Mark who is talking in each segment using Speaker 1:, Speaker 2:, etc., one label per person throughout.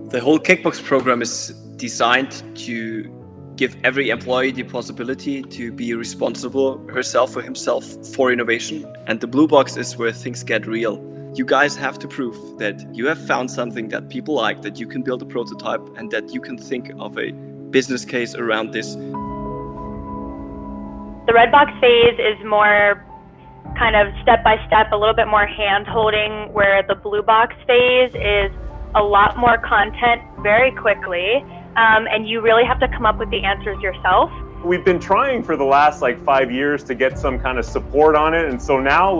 Speaker 1: The whole Kickbox program is designed to give every employee the possibility to be responsible herself or himself for innovation. And the blue box is where things get real. You guys have to prove that you have found something that people like, that you can build a prototype, and that you can think of a business case around this.
Speaker 2: The red box phase is more kind of step by step, a little bit more hand holding, where the blue box phase is a lot more content very quickly, and you really have to come up with the answers yourself.
Speaker 3: We've been trying for the last 5 years to get some kind of support on it, and so now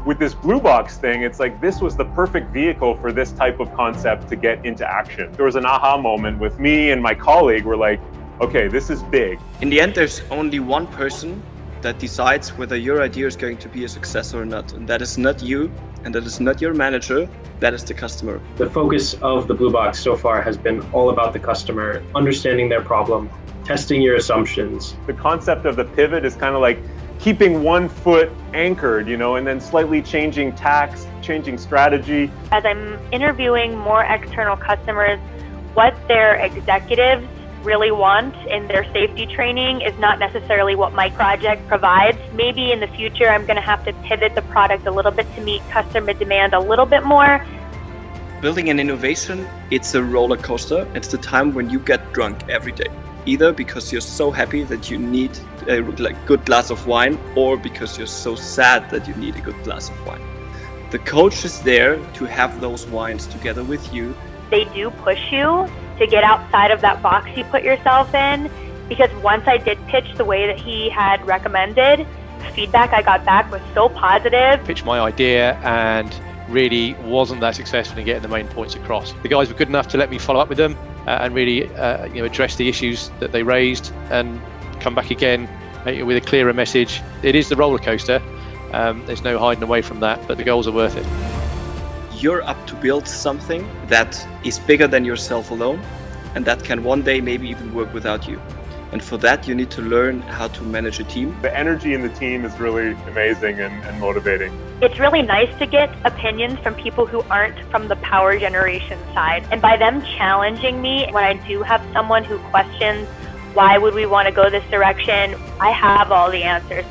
Speaker 3: with this blue box thing, it's this was the perfect vehicle for this type of concept to get into action. There was an aha moment with me and my colleague. We're like, okay, this is big.
Speaker 1: In the end, there's only one person that decides whether your idea is going to be a success or not, and that is not you, and that is not your manager, that is the customer.
Speaker 4: The focus of the blue box so far has been all about the customer, understanding their problem, testing your assumptions.
Speaker 3: The concept of the pivot is kind of like keeping one foot anchored, and then slightly changing tacks, changing strategy.
Speaker 2: As I'm interviewing more external customers, what their executives really want in their safety training is not necessarily what my project provides. Maybe in the future, I'm going to have to pivot the product a little bit to meet customer demand a little bit more.
Speaker 1: Building an innovation, it's a roller coaster. It's the time when you get drunk every day, either because you're so happy that you need a good glass of wine, or because you're so sad that you need a good glass of wine. The coach is there to have those wines together with you.
Speaker 2: They do push you to get outside of that box you put yourself in, because once I did pitch the way that he had recommended, feedback I got back was so positive.
Speaker 5: Pitched my idea and really wasn't that successful in getting the main points across. The guys were good enough to let me follow up with them and really address the issues that they raised and come back again with a clearer message. It is the roller coaster. There's no hiding away from that, but the goals are worth it.
Speaker 1: You're up to build something that is bigger than yourself alone, and that can one day maybe even work without you. And for that, you need to learn how to manage a team.
Speaker 3: The energy in the team is really amazing and motivating.
Speaker 2: It's really nice to get opinions from people who aren't from the power generation side. And by them challenging me, when I do have someone who questions, why would we want to go this direction, I have all the answers.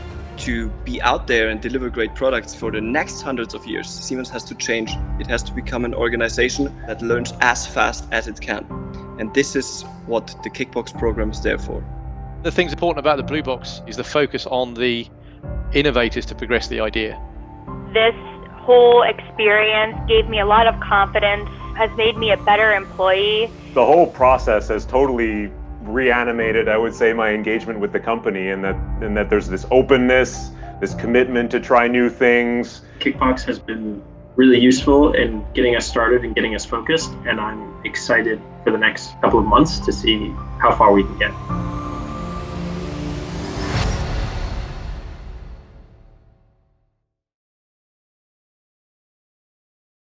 Speaker 1: To be out there and deliver great products for the next hundreds of years, Siemens has to change. It has to become an organization that learns as fast as it can. And this is what the Kickbox program is there for.
Speaker 5: The things important about the blue box is the focus on the innovators to progress the idea.
Speaker 2: This whole experience gave me a lot of confidence, has made me a better employee.
Speaker 3: The whole process has totally reanimated, I would say, my engagement with the company, and that there's this openness, this commitment to try new things.
Speaker 4: Kickbox has been really useful in getting us started and getting us focused, and I'm excited for the next couple of months to see how far we can get.